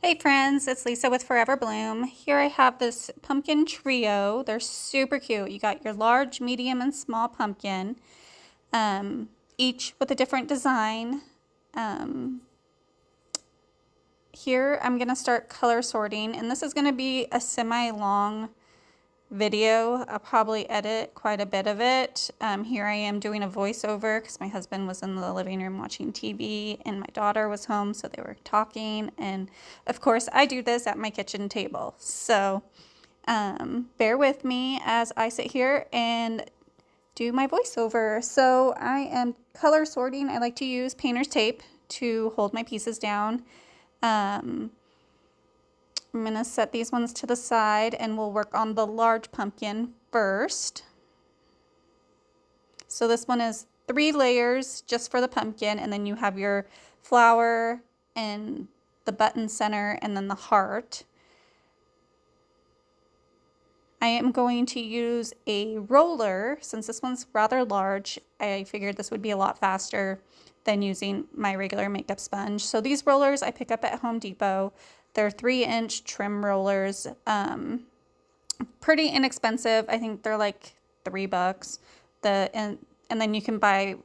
Hey friends, it's Lisa with Forever Bloom. Here I have this pumpkin trio. They're super cute. You got your large, medium, and small pumpkin, each with a different design. Um, Here I'm going to start color sorting, and this is going to be a semi-long video. I'll probably edit quite a bit of it. Here I am doing a voiceover because my husband was in the living room watching TV and my daughter was home, so they were talking. And of course, I do this at my kitchen table. So bear with me as I sit here and do my voiceover. So I am color sorting. I like to use painter's tape to hold my pieces down. I'm going to set these ones to the side and we'll work on the large pumpkin first. So this one is 3 layers just for the pumpkin, and then you have your flower and the button center and then the heart. I am going to use a roller. Since this one's rather large, I figured this would be a lot faster than using my regular makeup sponge. So these rollers I pick up at Home Depot. They're 3-inch trim rollers, pretty inexpensive. I think they're like $3. And then you can buy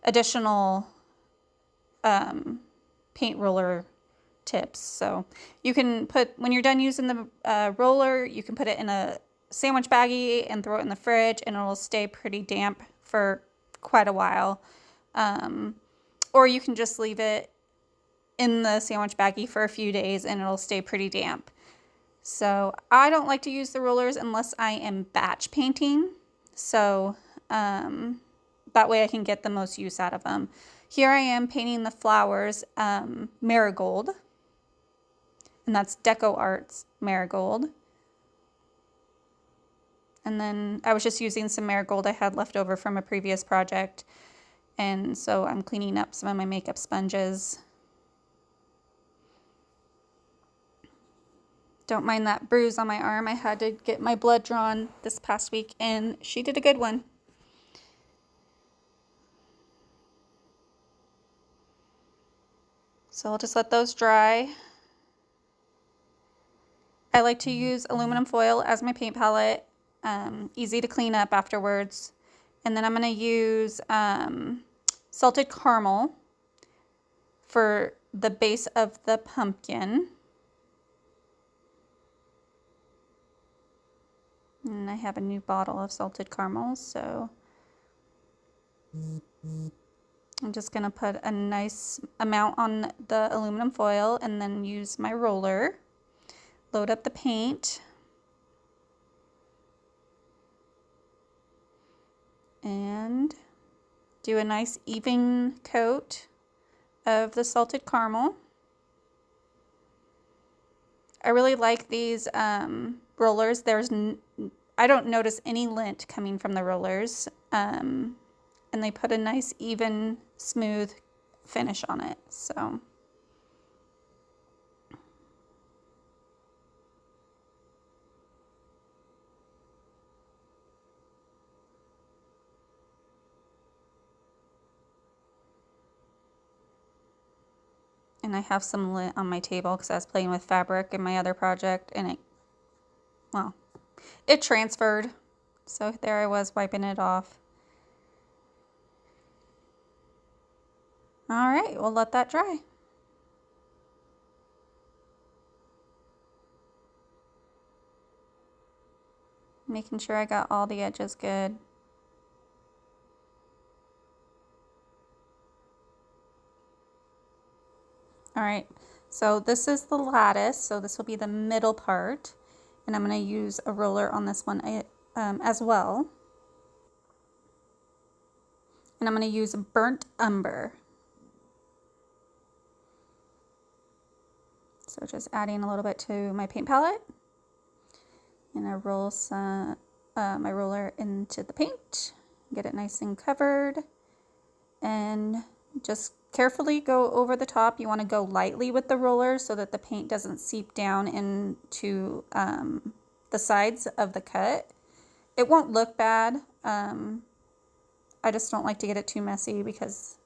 additional paint roller tips. So you can put, when you're done using the roller, you can put it in a sandwich baggie and throw it in the fridge, and it'll stay pretty damp for quite a while. Or you can just leave it in the sandwich baggie for a few days and it'll stay pretty damp. So I don't like to use the rollers unless I am batch painting. So that way I can get the most use out of them. Here I am painting the flowers marigold. And that's Deco Arts marigold. And then I was just using some marigold I had left over from a previous project. And so I'm cleaning up some of my makeup sponges. Don't mind that bruise on my arm. I had to get my blood drawn this past week, and she did a good one. So I'll just let those dry. I like to use aluminum foil as my paint palette. Easy to clean up afterwards. And then I'm going to use salted caramel for the base of the pumpkin. And I have a new bottle of salted caramel, so I'm just going to put a nice amount on the aluminum foil and then use my roller. Load up the paint. And do a nice even coat of the salted caramel. I really like these rollers. I don't notice any lint coming from the rollers, and they put a nice even smooth finish on it. So and I have some lint on my table because I was playing with fabric in my other project, and it transferred. So there I was wiping it off. All right, we'll let that dry. Making sure I got all the edges good. All right, so this is the lattice, so this will be the middle part, and I'm going to use a roller on this one as well. And I'm going to use burnt umber. So just adding a little bit to my paint palette, and I roll my roller into the paint, get it nice and covered, and just carefully go over the top. You want to go lightly with the roller so that the paint doesn't seep down into the sides of the cut. It won't look bad. I just don't like to get it too messy because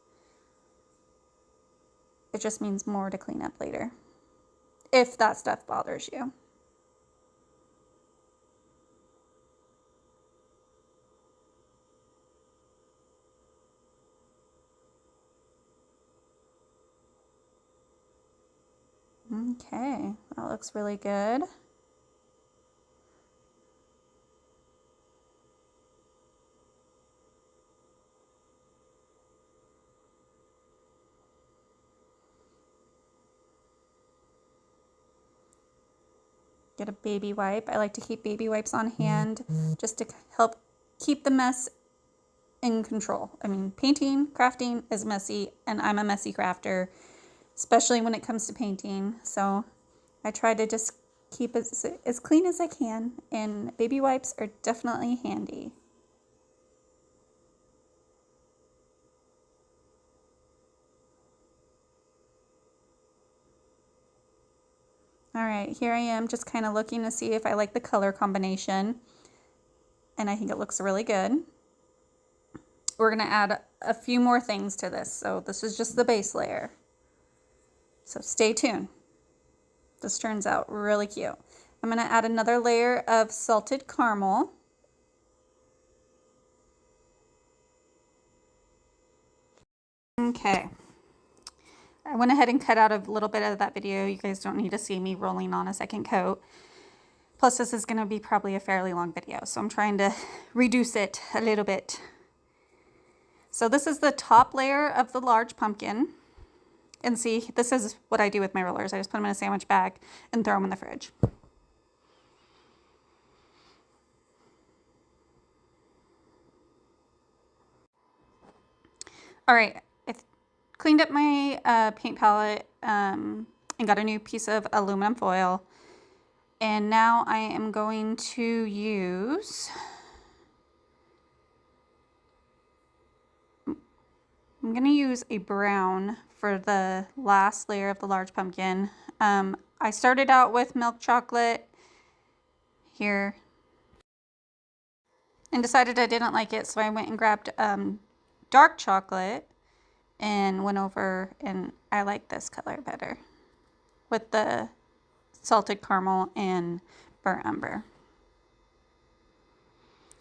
it just means more to clean up later. if that stuff bothers you. Okay, that looks really good. Get a baby wipe. I like to keep baby wipes on hand just to help keep the mess in control. I mean, painting, crafting is messy, and I'm a messy crafter, especially when it comes to painting. So I try to just keep it as clean as I can, and baby wipes are definitely handy. All right, here I am just kind of looking to see if I like the color combination, and I think it looks really good. We're gonna add a few more things to this, so this is just the base layer. So stay tuned. This turns out really cute. I'm gonna add another layer of salted caramel. Okay. I went ahead and cut out a little bit of that video. You guys don't need to see me rolling on a second coat. Plus, this is going to be probably a fairly long video, so I'm trying to reduce it a little bit. So this is the top layer of the large pumpkin. And see, this is what I do with my rollers. I just put them in a sandwich bag and throw them in the fridge. All right, I cleaned up my paint palette and got a new piece of aluminum foil. And now I am going to use, I'm going to use a brown for the last layer of the large pumpkin. I started out with milk chocolate here and decided I didn't like it, so I went and grabbed dark chocolate and went over, and I like this color better with the salted caramel and burnt umber.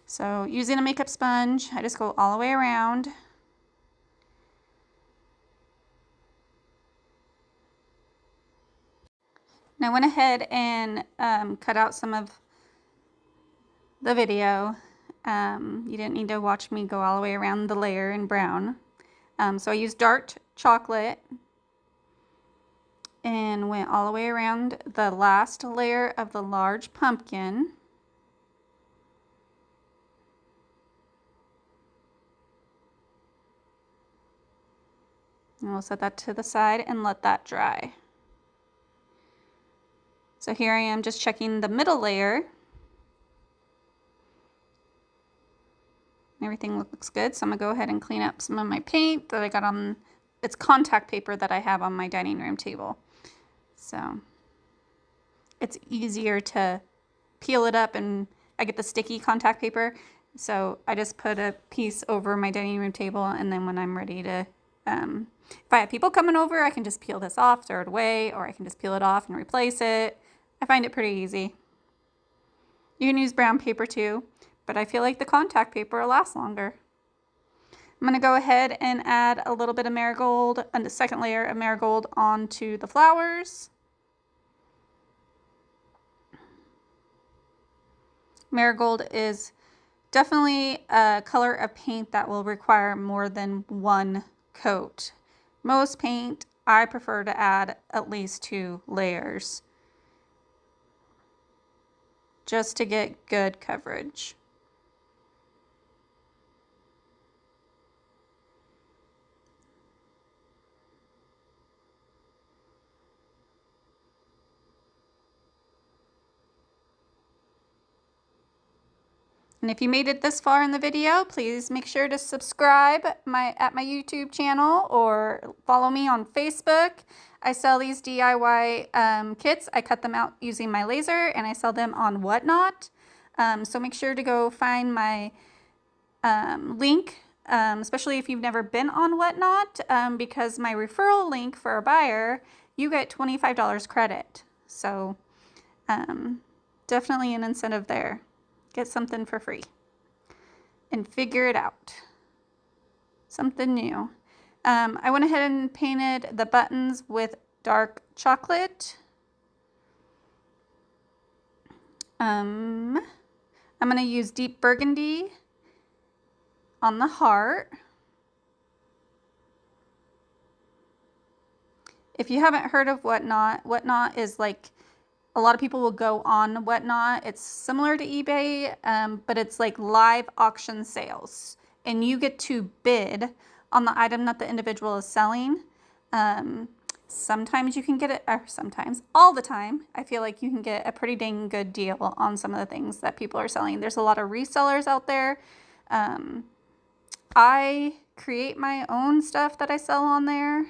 So using a makeup sponge, I just go all the way around. And I went ahead and cut out some of the video. You didn't need to watch me go all the way around the layer in brown. So I used dark chocolate and went all the way around the last layer of the large pumpkin. And we'll set that to the side and let that dry. So here I am just checking the middle layer. Everything looks good, so I'm gonna go ahead and clean up some of my paint that I got on, it's contact paper that I have on my dining room table. So it's easier to peel it up, and I get the sticky contact paper. So I just put a piece over my dining room table, and then when I'm ready to, if I have people coming over, I can just peel this off, throw it away, or I can just peel it off and replace it. I find it pretty easy. You can use brown paper too, but I feel like the contact paper will last longer. I'm going to go ahead and add a little bit of marigold and the second layer of marigold onto the flowers. Marigold is definitely a color of paint that will require more than one coat. Most paint, I prefer to add at least 2 layers just to get good coverage. And if you made it this far in the video, please make sure to subscribe at my YouTube channel or follow me on Facebook. I sell these DIY kits. I cut them out using my laser, and I sell them on Whatnot. So make sure to go find my link, especially if you've never been on Whatnot, because my referral link for a buyer, you get $25 credit. So definitely an incentive there. Get something for free and figure it out. Something new. I went ahead and painted the buttons with dark chocolate. I'm going to use deep burgundy on the heart. If you haven't heard of Whatnot, Whatnot is like, a lot of people will go on Whatnot. It's similar to eBay, but it's like live auction sales. And you get to bid on the item that the individual is selling. Sometimes you can get it, or sometimes, all the time, I feel like you can get a pretty dang good deal on some of the things that people are selling. There's a lot of resellers out there. I create my own stuff that I sell on there.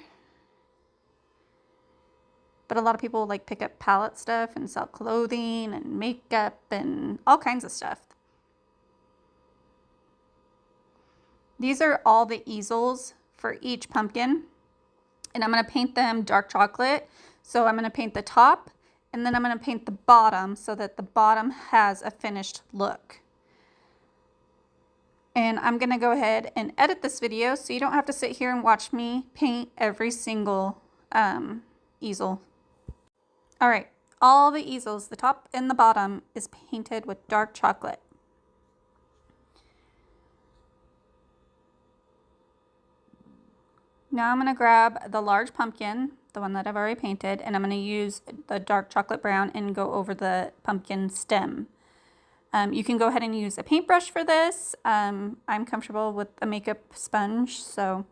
But a lot of people like pick up palette stuff and sell clothing and makeup and all kinds of stuff. These are all the easels for each pumpkin. And I'm going to paint them dark chocolate. So I'm going to paint the top and then I'm going to paint the bottom so that the bottom has a finished look. And I'm going to go ahead and edit this video so you don't have to sit here and watch me paint every single easel. All right, all the easels, the top and the bottom is painted with dark chocolate. Now I'm going to grab the large pumpkin, the one that I've already painted, and I'm going to use the dark chocolate brown and go over the pumpkin stem. You can go ahead and use a paintbrush for this. I'm comfortable with a makeup sponge, so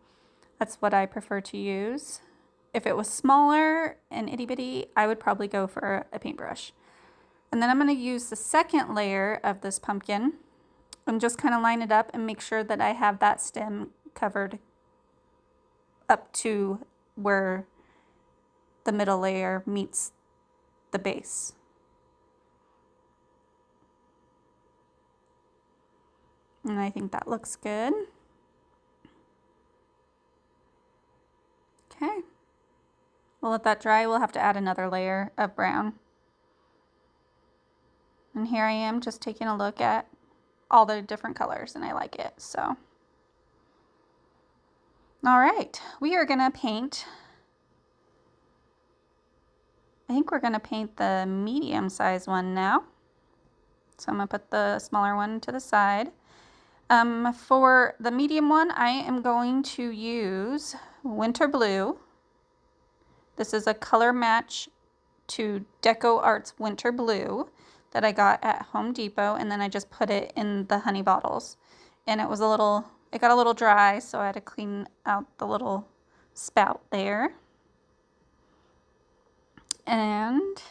that's what I prefer to use. If it was smaller and itty bitty, I would probably go for a paintbrush. And then I'm going to use the second layer of this pumpkin and just kind of line it up and make sure that I have that stem covered up to where the middle layer meets the base. And I think that looks good. Okay. We'll let that dry. We'll have to add another layer of brown. And here I am just taking a look at all the different colors and I like it, so. All right, we are gonna paint, I think we're gonna paint the medium size one now. So I'm gonna put the smaller one to the side. For the medium one, I am going to use Winter Blue. This is a color match to Deco Arts Winter Blue that I got at Home Depot, and then I just put it in the honey bottles. And it was it got a little dry, so I had to clean out the little spout there. And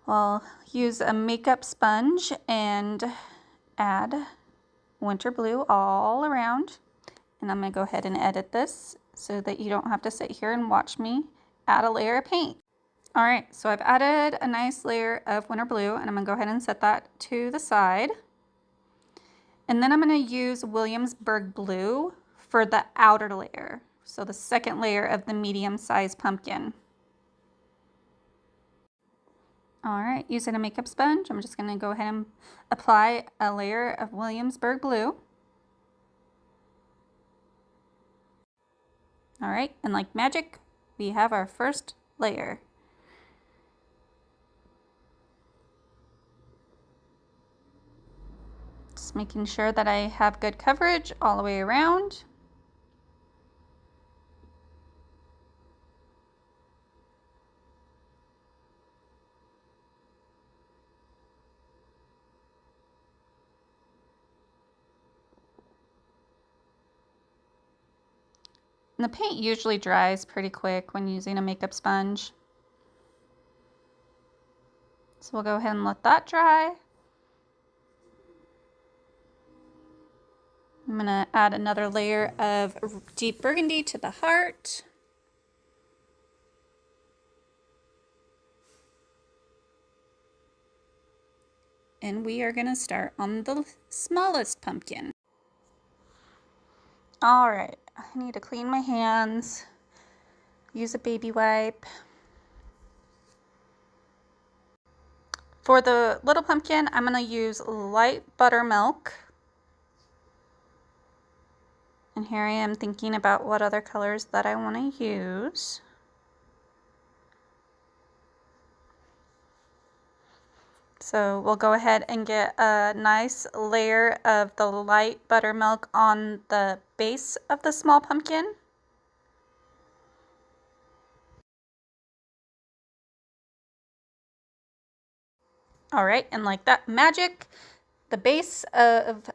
I'll use a makeup sponge and add Winter Blue all around. And I'm going to go ahead and edit this so that you don't have to sit here and watch me add a layer of paint. All right, so I've added a nice layer of Winter Blue, and I'm going to go ahead and set that to the side. And then I'm going to use Williamsburg Blue for the outer layer, so the second layer of the medium-sized pumpkin. All right, using a makeup sponge, I'm just going to go ahead and apply a layer of Williamsburg Blue. All right, and like magic, we have our first layer. Just making sure that I have good coverage all the way around. And the paint usually dries pretty quick when using a makeup sponge. So we'll go ahead and let that dry. I'm going to add another layer of deep burgundy to the heart. And we are going to start on the smallest pumpkin. All right, I need to clean my hands, use a baby wipe. For the little pumpkin, I'm going to use light buttermilk. And here I am thinking about what other colors that I want to use. So we'll go ahead and get a nice layer of the light buttermilk on the base of the small pumpkin. All right, and like that magic, the base of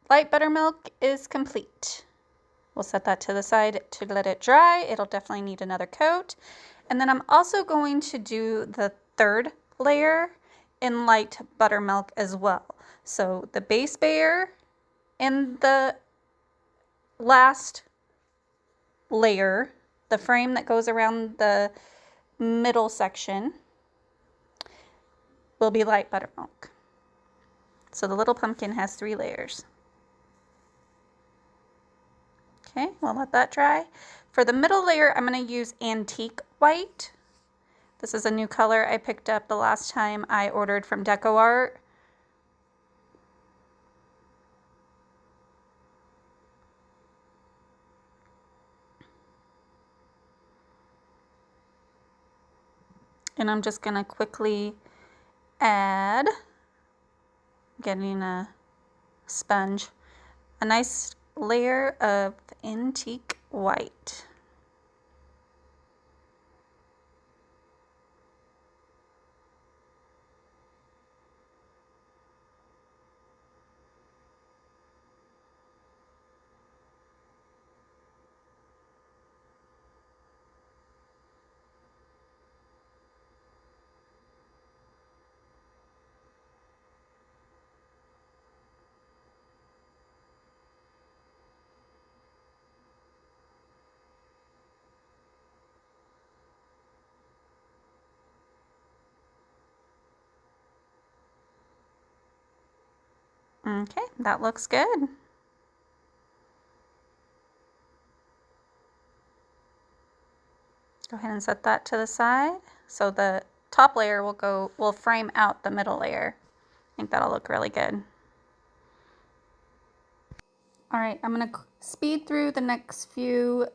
light buttermilk is complete. We'll set that to the side to let it dry. It'll definitely need another coat. And then I'm also going to do the third layer in light buttermilk as well. So the base layer and the last layer, the frame that goes around the middle section, will be light buttermilk. So the little pumpkin has 3 layers. Okay, we'll let that dry. For the middle layer, I'm going to use antique white. This is a new color I picked up the last time I ordered from DecoArt. And I'm just going to quickly add, getting a sponge, a nice layer of antique white. Okay, that looks good. Go ahead and set that to the side. So the top layer will frame out the middle layer. I think that'll look really good. All right, I'm gonna speed through the next few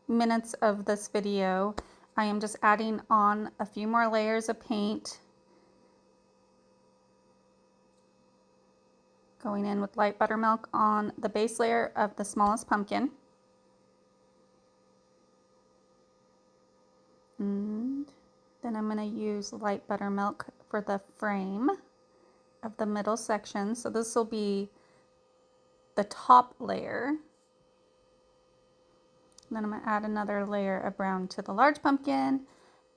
minutes of this video. I am just adding on a few more layers of paint. Going in with light buttermilk on the base layer of the smallest pumpkin. And then I'm going to use light buttermilk for the frame of the middle section. So this will be the top layer. Then I'm going to add another layer of brown to the large pumpkin.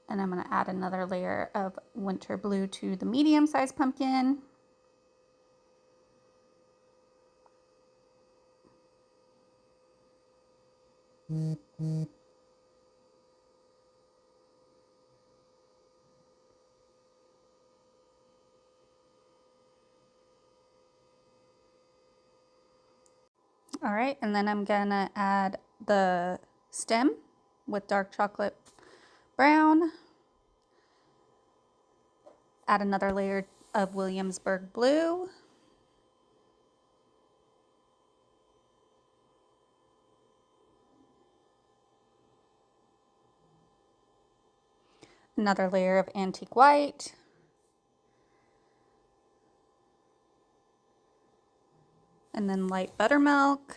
And I'm going to add another layer of winter blue to the medium-sized pumpkin. All right, and then I'm gonna add the stem with dark chocolate brown. Add another layer of Williamsburg blue. Another layer of antique white. And then light buttermilk.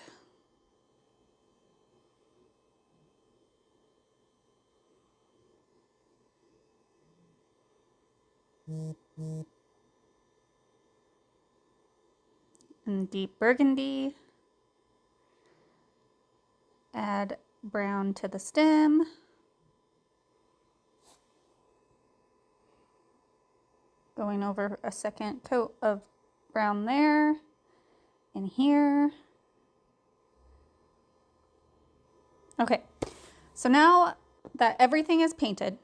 And deep burgundy. Add brown to the stem. Going over a second coat of brown there and here. Okay, so now that everything is painted,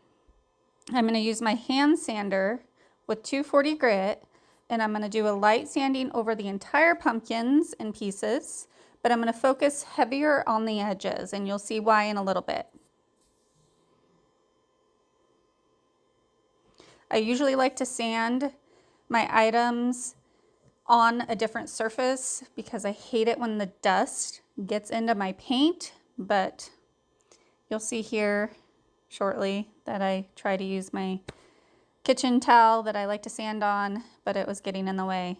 I'm going to use my hand sander with 240 grit, and I'm going to do a light sanding over the entire pumpkins and pieces, but I'm going to focus heavier on the edges, and you'll see why in a little bit. I usually like to sand my items on a different surface because I hate it when the dust gets into my paint, but you'll see here shortly that I try to use my kitchen towel that I like to sand on, but it was getting in the way.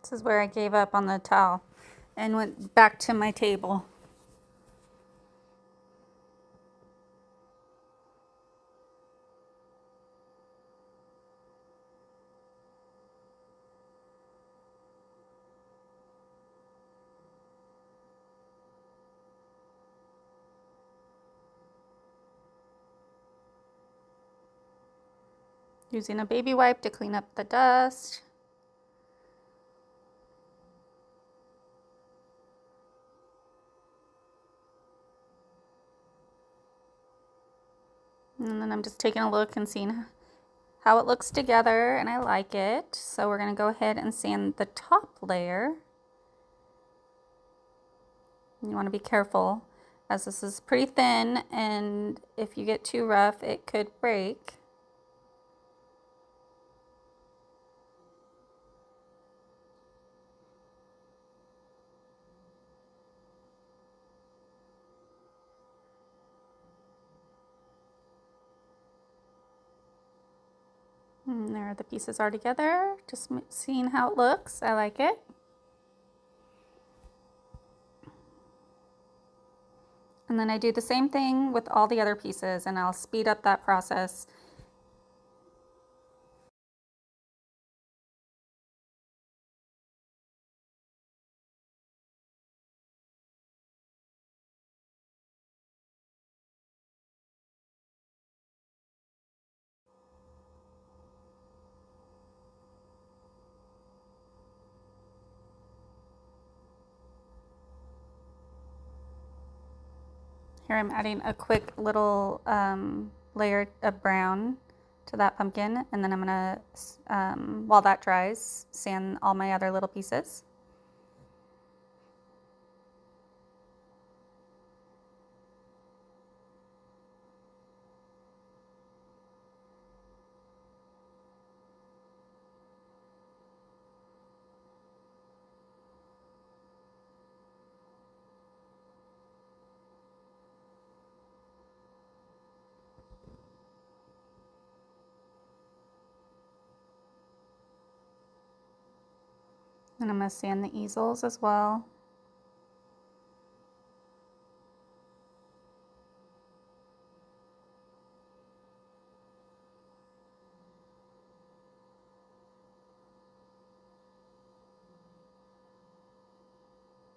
This is where I gave up on the towel and went back to my table. Using a baby wipe to clean up the dust. And then I'm just taking a look and seeing how it looks together, and I like it. So we're going to go ahead and sand the top layer. You want to be careful as this is pretty thin, and if you get too rough, it could break. And there the pieces are together. Just seeing how it looks. I like it. And then I do the same thing with all the other pieces, and I'll speed up that process. Here I'm adding a quick little layer of brown to that pumpkin, and then I'm gonna, while that dries, sand all my other little pieces. And I'm gonna sand the easels as well.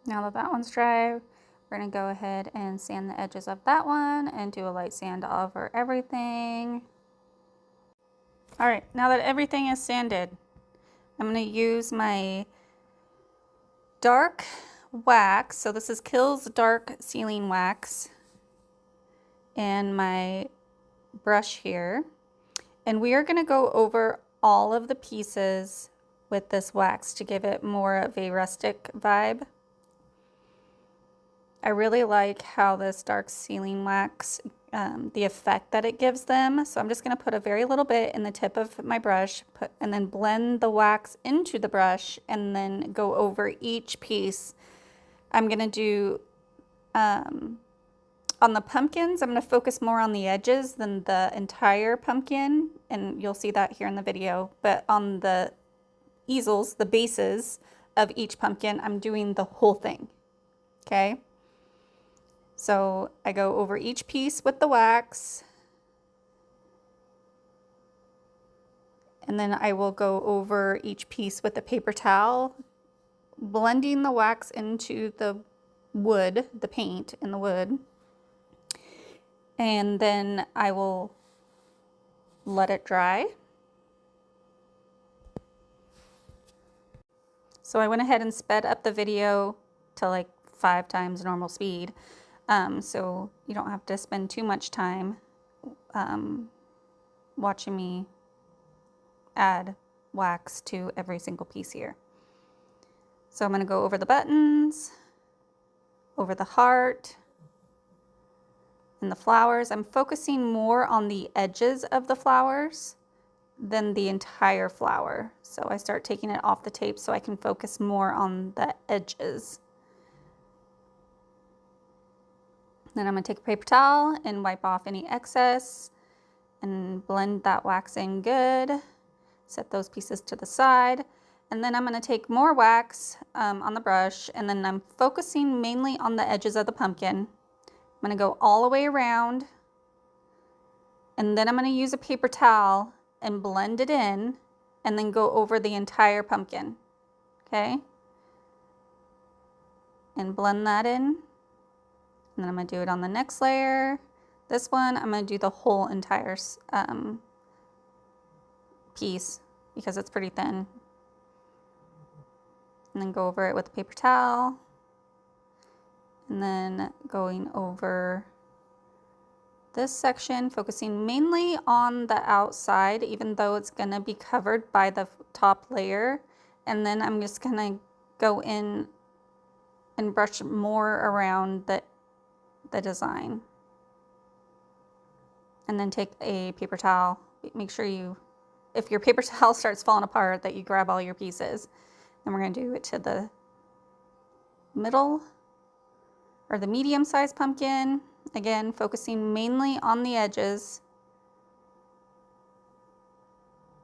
Now that that one's dry, we're gonna go ahead and sand the edges of that one and do a light sand over everything. All right, now that everything is sanded, I'm gonna use my dark wax. So this is Kills Dark Sealing Wax and my brush here. And we are gonna go over all of the pieces with this wax to give it more of a rustic vibe. I really like how this dark sealing wax, the effect that it gives them. So I'm just going to put a very little bit in the tip of my brush, and then blend the wax into the brush, and then go over each piece I'm going to do, on the pumpkins, I'm going to focus more on the edges than the entire pumpkin, and you'll see that here in the video. But on the easels, the bases of each pumpkin, I'm doing the whole thing, okay? So I go over each piece with the wax, and then I will go over each piece with a paper towel, blending the wax into the wood, the paint in the wood, and then I will let it dry. So I went ahead and sped up the video to like 5 times normal speed, so you don't have to spend too much time watching me add wax to every single piece here. So I'm going to go over the buttons, over the heart, and the flowers. I'm focusing more on the edges of the flowers than the entire flower. So I start taking it off the tape so I can focus more on the edges. Then I'm going to take a paper towel and wipe off any excess and blend that wax in good. Set those pieces to the side. And then I'm going to take more wax on the brush, and then I'm focusing mainly on the edges of the pumpkin. I'm going to go all the way around, and then I'm going to use a paper towel and blend it in, and then go over the entire pumpkin, okay? And blend that in. And then I'm going to do it on the next layer. This one, I'm going to do the whole entire piece because it's pretty thin. And then go over it with a paper towel. And then going over this section, focusing mainly on the outside, even though it's going to be covered by the top layer. And then I'm just going to go in and brush more around the design. And then take a paper towel. Make sure you, if your paper towel starts falling apart, that you grab all your pieces. Then we're going to do it to the middle or the medium-sized pumpkin. Again, focusing mainly on the edges.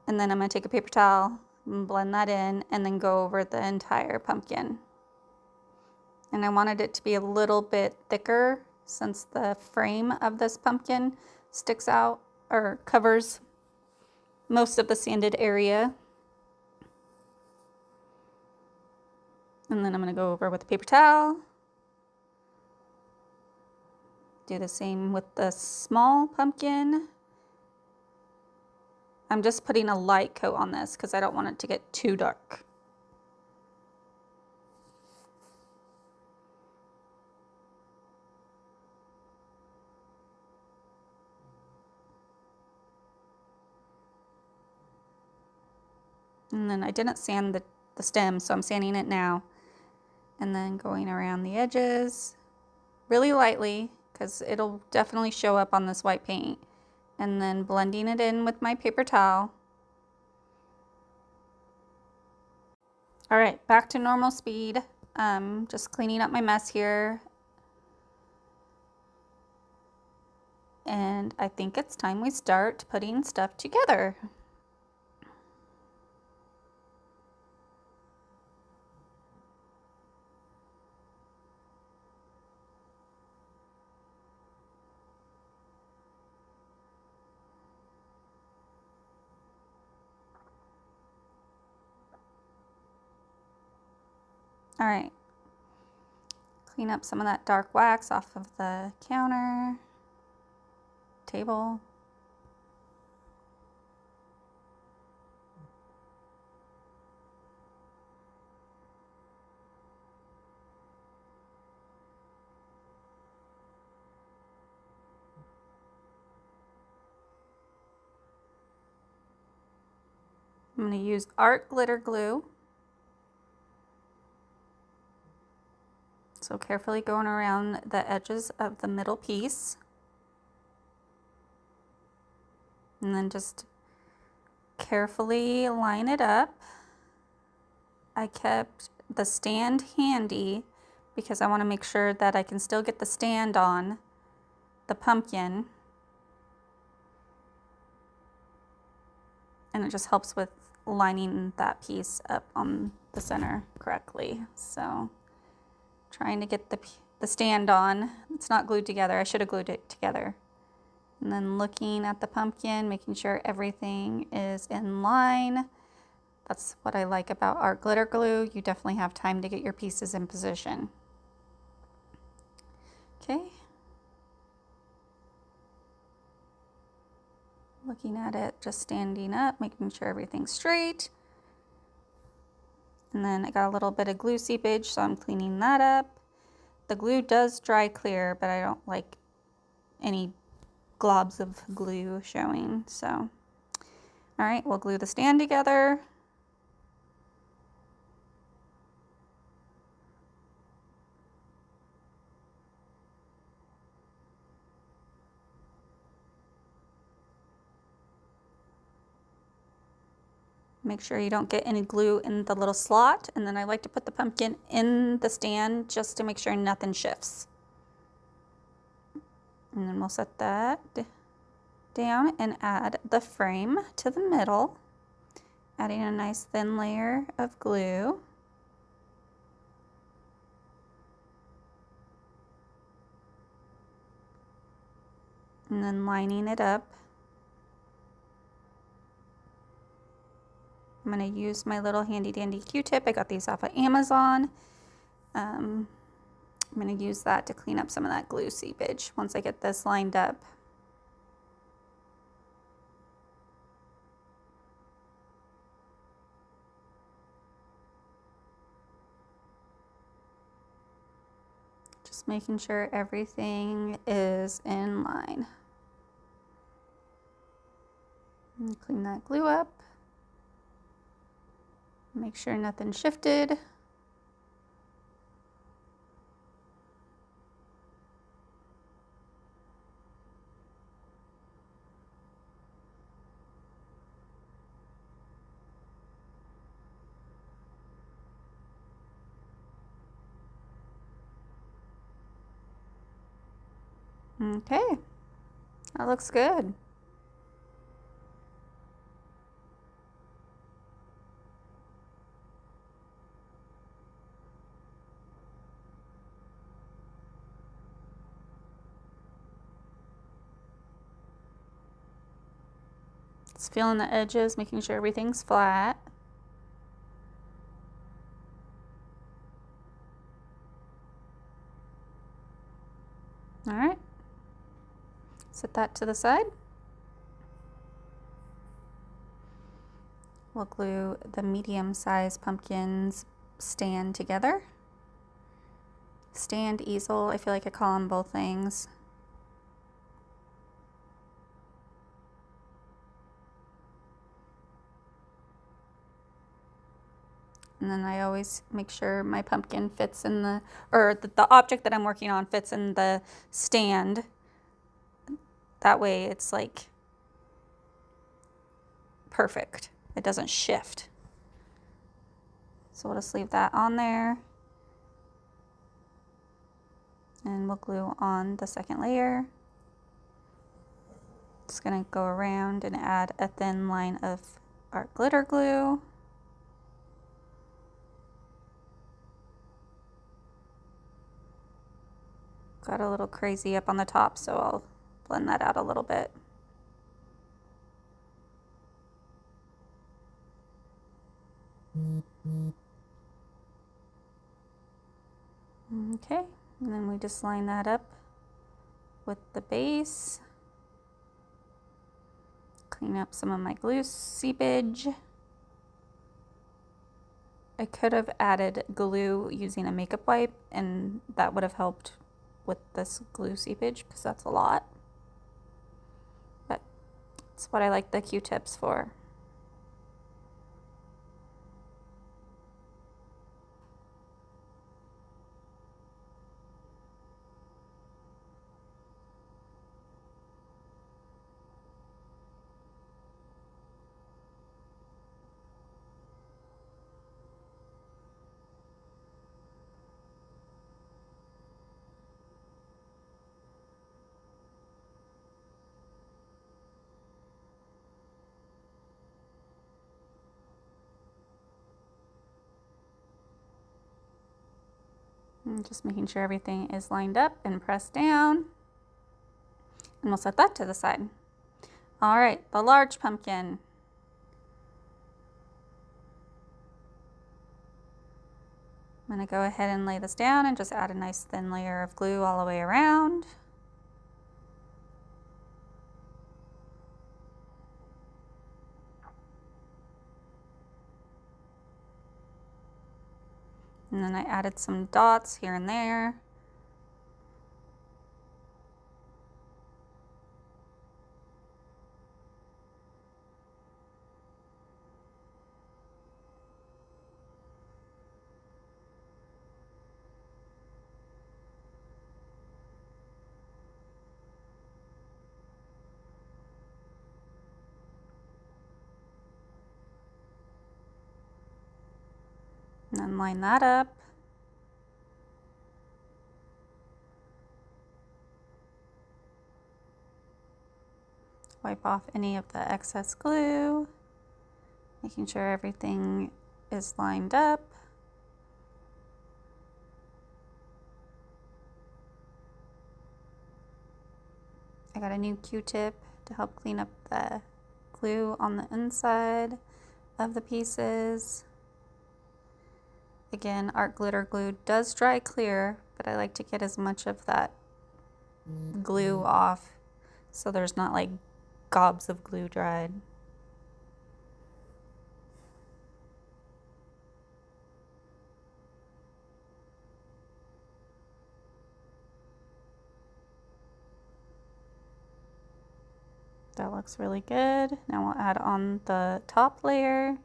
And then I'm going to take a paper towel and blend that in, and then go over the entire pumpkin. And I wanted it to be a little bit thicker since the frame of this pumpkin sticks out or covers most of the sanded area. And then I'm going to go over with a paper towel. Do the same with the small pumpkin. I'm just putting a light coat on this because I don't want it to get too dark. And then I didn't sand the stem, so I'm sanding it now. And then going around the edges really lightly because it'll definitely show up on this white paint. And then blending it in with my paper towel. All right, back to normal speed. Just cleaning up my mess here. And I think it's time we start putting stuff together. All right, clean up some of that dark wax off of the counter, table. I'm going to use art glitter glue. So carefully going around the edges of the middle piece. And then just carefully line it up. I kept the stand handy because I want to make sure that I can still get the stand on the pumpkin. And it just helps with lining that piece up on the center correctly. So trying to get the stand on. It's not glued together. I should have glued it together. And then looking at the pumpkin, making sure everything is in line. That's what I like about art glitter glue. You definitely have time to get your pieces in position. Okay. Looking at it, just standing up, making sure everything's straight. And then I got a little bit of glue seepage, so I'm cleaning that up. The glue does dry clear, but I don't like any globs of glue showing. So, all right, we'll glue the stand together. Make sure you don't get any glue in the little slot. And then I like to put the pumpkin in the stand just to make sure nothing shifts. And then we'll set that down and add the frame to the middle, adding a nice thin layer of glue. And then lining it up. I'm going to use my little handy dandy Q-tip. I got these off of Amazon. I'm going to use that to clean up some of that glue seepage once I get this lined up. Just making sure everything is in line. And clean that glue up. Make sure nothing shifted. Okay, that looks good. Just feeling the edges, making sure everything's flat. All right, set that to the side. We'll glue the medium-sized pumpkins stand together. Stand, easel, I feel like I call them both things. And then I always make sure my pumpkin fits in the object that I'm working on fits in the stand. That way it's like perfect. It doesn't shift. So we'll just leave that on there. And we'll glue on the second layer. Just gonna go around and add a thin line of art glitter glue. Got a little crazy up on the top, so I'll blend that out a little bit. Okay, and then we just line that up with the base. Clean up some of my glue seepage. I could have added glue using a makeup wipe, and that would have helped with this glue seepage because that's a lot. But it's what I like the Q-tips for. And just making sure everything is lined up and pressed down. And we'll set that to the side. All right, the large pumpkin. I'm going to go ahead and lay this down and just add a nice thin layer of glue all the way around. And then I added some dots here and there. And then line that up. Wipe off any of the excess glue, making sure everything is lined up. I got a new Q-tip to help clean up the glue on the inside of the pieces. Again, art glitter glue does dry clear, but I like to get as much of that glue off so there's not like gobs of glue dried. That looks really good. Now we'll add on the top layer.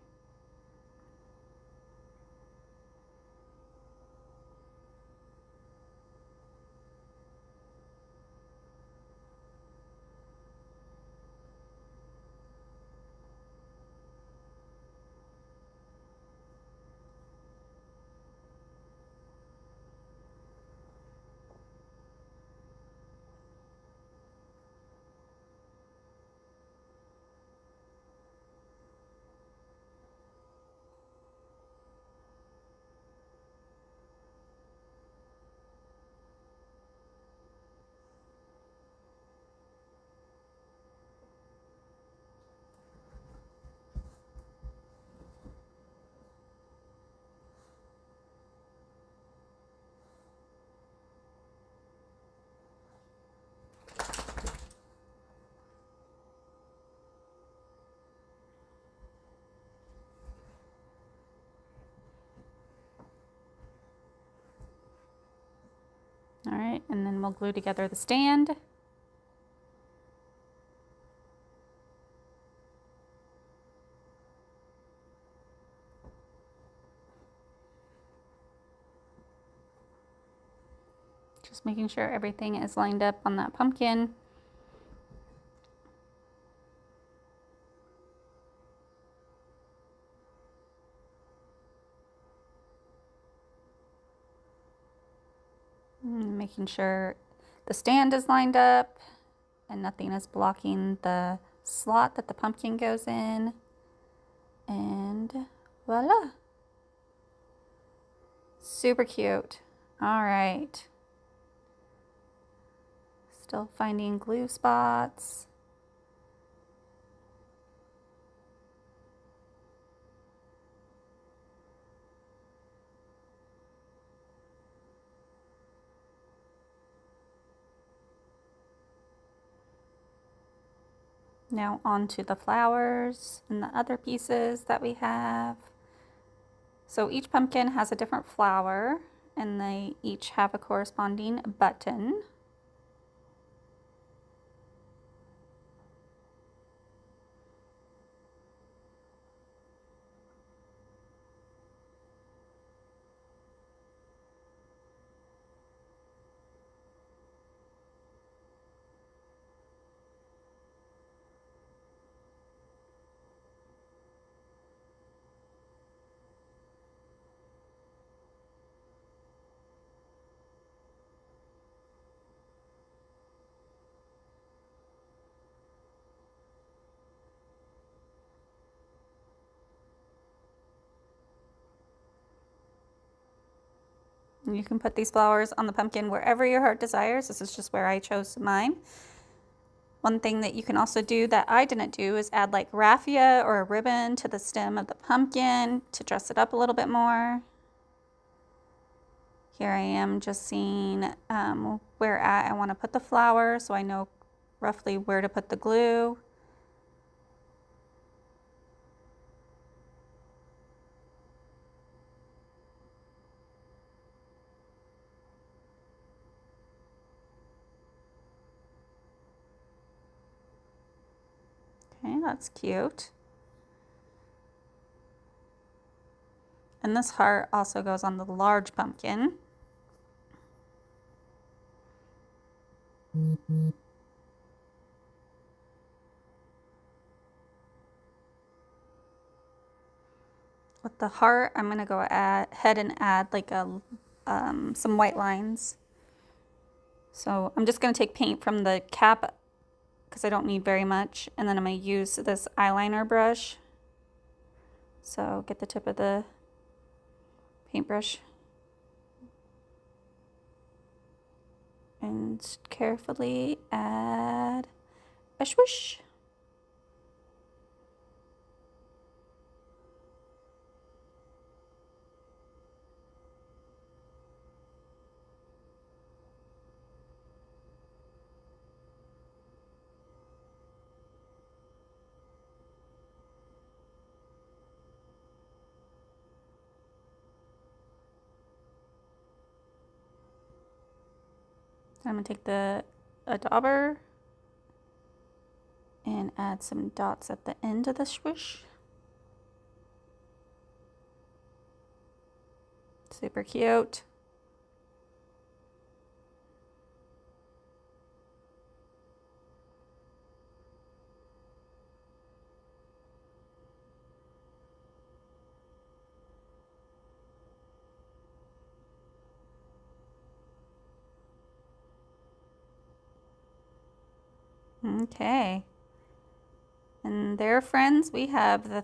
All right, and then we'll glue together the stand. Just making sure everything is lined up on that pumpkin. Making sure the stand is lined up and nothing is blocking the slot that the pumpkin goes in. And voila. Super cute. All right. Still finding glue spots. Now onto the flowers and the other pieces that we have. So each pumpkin has a different flower and they each have a corresponding button. And you can put these flowers on the pumpkin wherever your heart desires. This is just where I chose mine. One thing that you can also do that I didn't do is add like raffia or a ribbon to the stem of the pumpkin to dress it up a little bit more. Here I am just seeing where I want to put the flower so I know roughly where to put the glue. Okay, that's cute. And this heart also goes on the large pumpkin. With the heart, I'm gonna go ahead and add like some white lines. So I'm just gonna take paint from the cap because I don't need very much, and then I'm gonna use this eyeliner brush. So get the tip of the paintbrush and carefully add a swoosh. I'm gonna take a dauber and add some dots at the end of the swoosh. Super cute. Okay. And there, friends, we have the